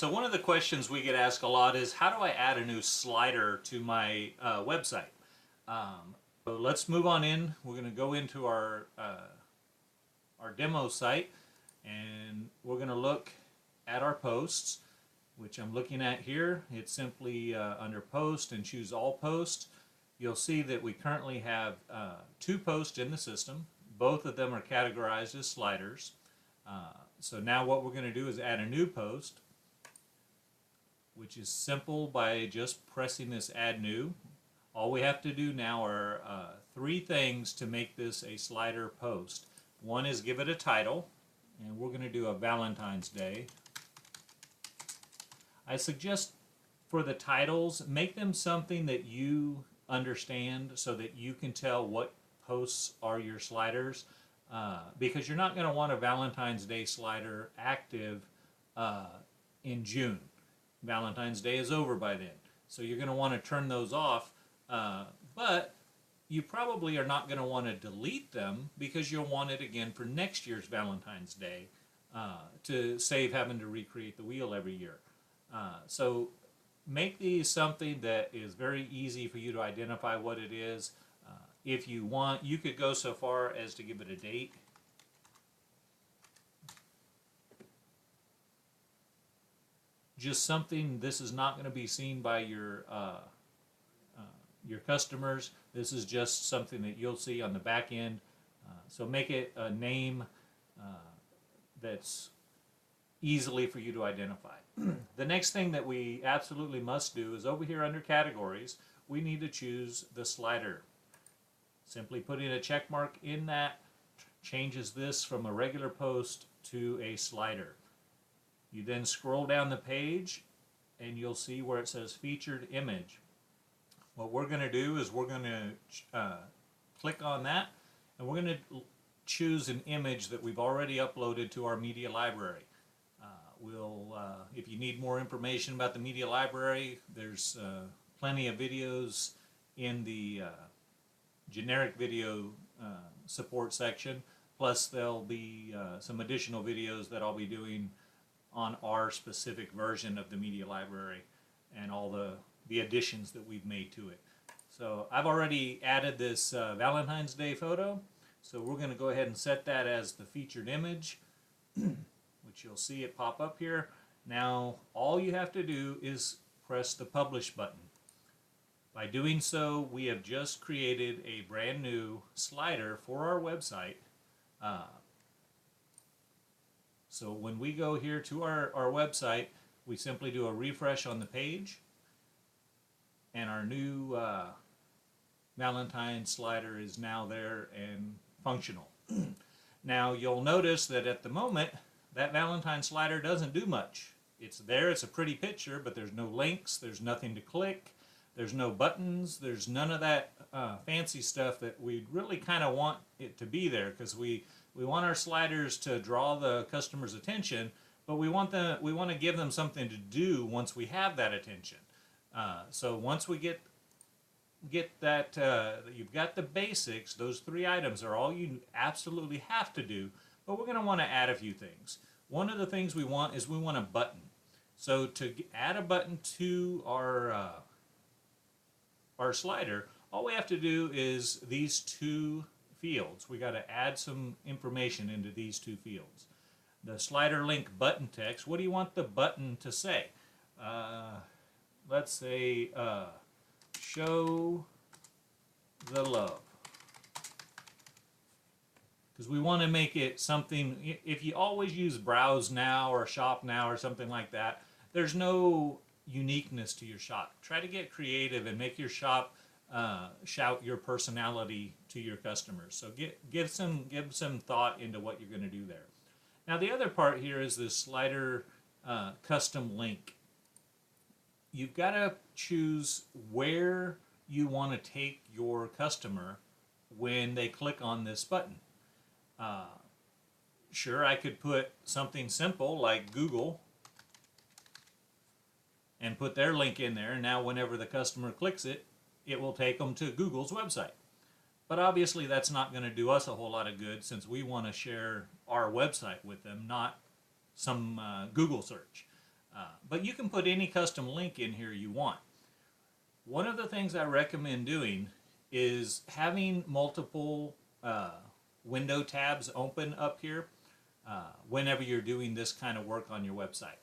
So one of the questions we get asked a lot is, how do I add a new slider to my website? So let's move on in. We're going to go into our demo site, and we're going to look at our posts, which I'm looking at here. It's simply under post and choose all posts. You'll see that we currently have 2 posts in the system. Both of them are categorized as sliders. So now what we're going to do is add a new post, which is simple by just pressing this add new. All we have to do now are 3 things to make this a slider post. One is give it a title, and we're going to do a Valentine's Day. I suggest for the titles, make them something that you understand so that you can tell what posts are your sliders, because you're not going to want a Valentine's Day slider active in June. Valentine's Day is over by then, so you're going to want to turn those off, but you probably are not going to want to delete them because you'll want it again for next year's Valentine's Day to save having to recreate the wheel every year. So make these something that is very easy for you to identify what it is. If you want, you could go so far as to give it a date. Just something, this is not going to be seen by your customers. This is just something that you'll see on the back end. So make it a name that's easily for you to identify. The next thing that we absolutely must do is over here under categories, we need to choose the slider. Simply putting a check mark in that changes this from a regular post to a slider. You then scroll down the page and you'll see where it says featured image. What we're going to do is we're going to click on that, and we're going to choose an image that we've already uploaded to our media library. If you need more information about the media library, there's plenty of videos in the generic video support section. Plus there'll be some additional videos that I'll be doing on our specific version of the media library and all the additions that we've made to it. So I've already added this Valentine's Day photo, so we're going to go ahead and set that as the featured image, which you'll see it pop up here. Now all you have to do is press the publish button. By doing so, we have just created a brand new slider for our website. So when we go here to our website, we simply do a refresh on the page, and our new Valentine slider is now there and functional. Now you'll notice that at the moment that Valentine slider doesn't do much. It's there, it's a pretty picture, but there's no links, there's nothing to click, there's no buttons, there's none of that fancy stuff that we really kind of want it to be there, because we want our sliders to draw the customer's attention, but we want to give them something to do once we have that attention. So once we get that, you've got the basics, those 3 items are all you absolutely have to do, but we're going to want to add a few things. One of the things we want is we want a button. So to add a button to our slider, all we have to do is these 2 fields. We got to add some information into these 2 fields. The slider link button text, what do you want the button to say? Let's say show the love, because we want to make it something. If you always use browse now or shop now or something like that, there's no uniqueness to your shop. Try to get creative and make your shop shout your personality to your customers. So give some thought into what you're going to do there. Now the other part here is this slider custom link. You've got to choose where you want to take your customer when they click on this button. Sure, I could put something simple like Google and put their link in there, and now whenever the customer clicks it, it will take them to Google's website. But obviously that's not going to do us a whole lot of good, since we want to share our website with them, not some Google search. But you can put any custom link in here you want. One of the things I recommend doing is having multiple window tabs open up here whenever you're doing this kind of work on your website.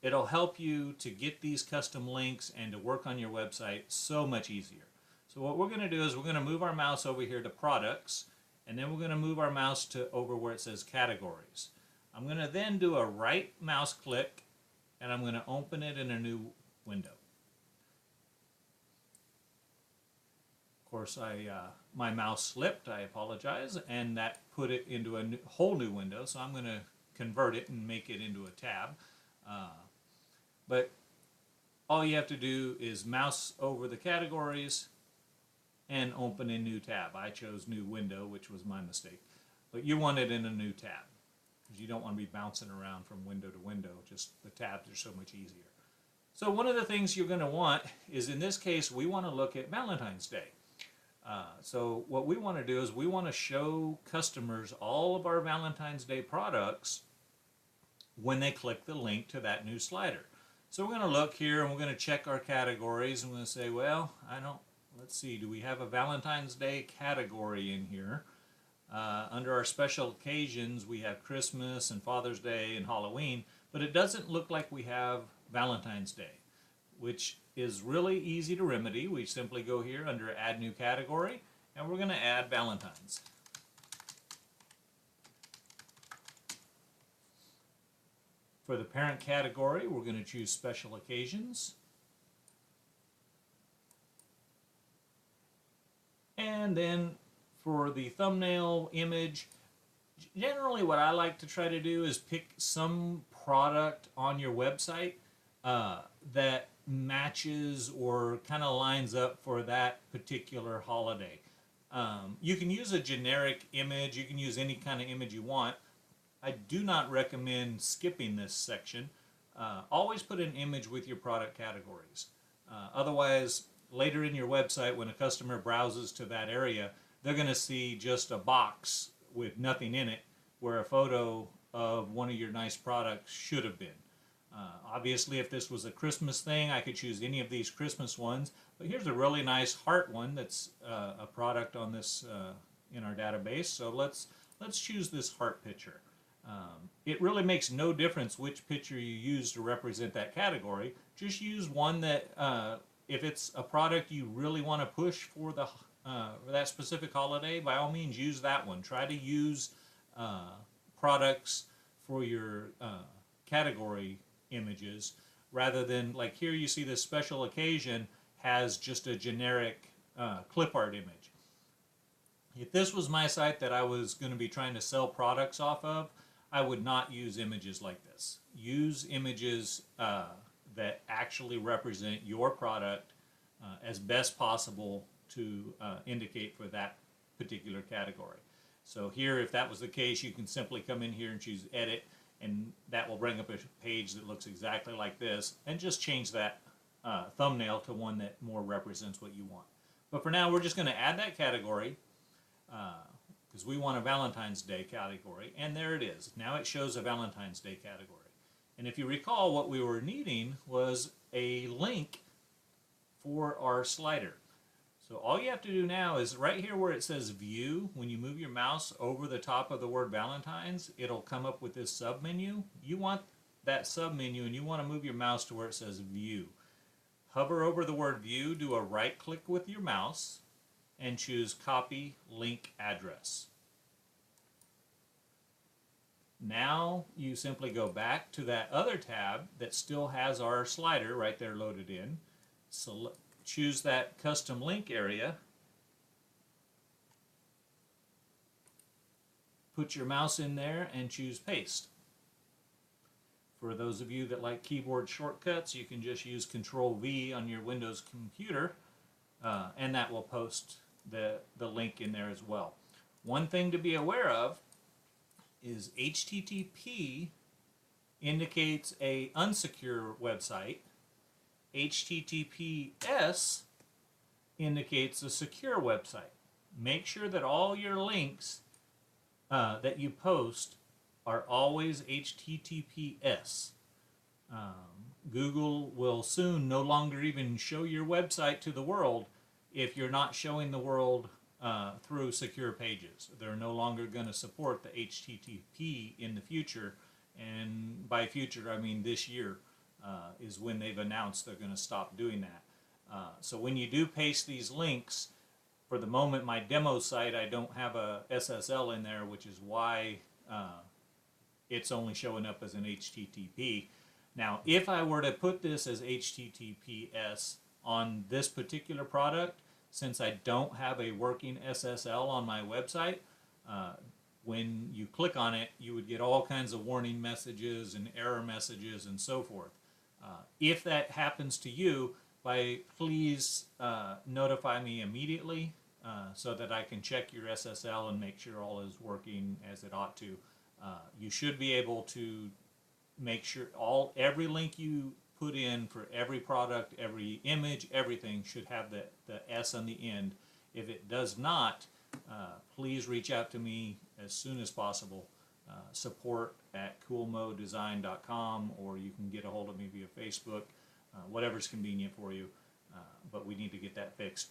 It'll help you to get these custom links and to work on your website so much easier. So what we're going to do is we're going to move our mouse over here to products, and then we're going to move our mouse to over where it says categories. I'm going to then do a right mouse click, and I'm going to open it in a new window. Of course, my mouse slipped, I apologize, and that put it into a whole new window, so I'm going to convert it and make it into a tab. But all you have to do is mouse over the categories and open a new tab. I chose new window, which was my mistake. But you want it in a new tab because you don't want to be bouncing around from window to window. Just the tabs are so much easier. So one of the things you're going to want is, in this case, we want to look at Valentine's Day. So what we want to do is we want to show customers all of our Valentine's Day products when they click the link to that new slider. So we're going to look here and we're going to check our categories, and we're going to say, well, let's see, do we have a Valentine's Day category in here? Under our special occasions, we have Christmas and Father's Day and Halloween, but it doesn't look like we have Valentine's Day, which is really easy to remedy. We simply go here under Add New Category, and we're going to add Valentine's. For the parent category, we're going to choose Special Occasions. And then for the thumbnail image, generally what I like to try to do is pick some product on your website that matches or kind of lines up for that particular holiday. You can use a generic image. You can use any kind of image you want. I do not recommend skipping this section. Always put an image with your product categories. Otherwise, later in your website, when a customer browses to that area, they're going to see just a box with nothing in it, where a photo of one of your nice products should have been. Obviously, if this was a Christmas thing, I could choose any of these Christmas ones. But here's a really nice heart one that's a product on this in our database. So let's choose this heart picture. It really makes no difference which picture you use to represent that category. Just use one that, if it's a product you really want to push for that specific holiday, by all means use that one. Try to use products for your category images rather than, like here you see this special occasion has just a generic clip art image. If this was my site that I was going to be trying to sell products off of, I would not use images like this. Use images that actually represent your product as best possible to indicate for that particular category. So here, if that was the case, you can simply come in here and choose Edit, and that will bring up a page that looks exactly like this, and just change that thumbnail to one that more represents what you want. But for now, we're just going to add that category because we want a Valentine's Day category, and there it is. Now it shows a Valentine's Day category. And if you recall, what we were needing was a link for our slider. So all you have to do now is right here where it says View, when you move your mouse over the top of the word Valentine's, it'll come up with this submenu. You want that submenu, and you want to move your mouse to where it says View. Hover over the word View, do a right click with your mouse, and choose Copy Link Address. Now you simply go back to that other tab that still has our slider right there loaded in. So choose that custom link area. Put your mouse in there and choose Paste. For those of you that like keyboard shortcuts, you can just use Control-V on your Windows computer, and that will post the link in there as well. One thing to be aware of is HTTP indicates a unsecure website. HTTPS indicates a secure website. Make sure that all your links that you post are always HTTPS. Google will soon no longer even show your website to the world if you're not showing the world through secure pages. They're no longer going to support the HTTP in the future, and by future I mean this year is when they've announced they're going to stop doing that. So when you do paste these links, for the moment my demo site, I don't have a SSL in there, which is why it's only showing up as an HTTP. Now, if I were to put this as HTTPS on this particular product, since I don't have a working SSL on my website, when you click on it, you would get all kinds of warning messages and error messages and so forth. If that happens to you, please notify me immediately so that I can check your SSL and make sure all is working as it ought to. You should be able to make sure every link you put in for every product, every image, everything should have the S on the end. If it does not, please reach out to me as soon as possible. Support at coolmodesign.com, or you can get a hold of me via Facebook, whatever's convenient for you. But we need to get that fixed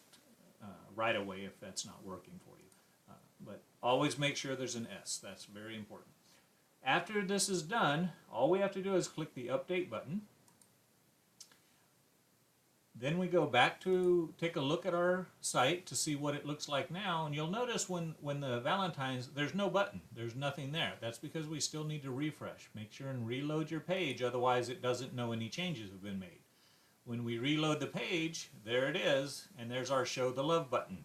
right away if that's not working for you. But always make sure there's an S. That's very important. After this is done, all we have to do is click the update button. Then we go back to take a look at our site to see what it looks like now. And you'll notice when the Valentine's, there's no button. There's nothing there. That's because we still need to refresh. Make sure and reload your page, otherwise it doesn't know any changes have been made. When we reload the page, there it is, and there's our Show the Love button.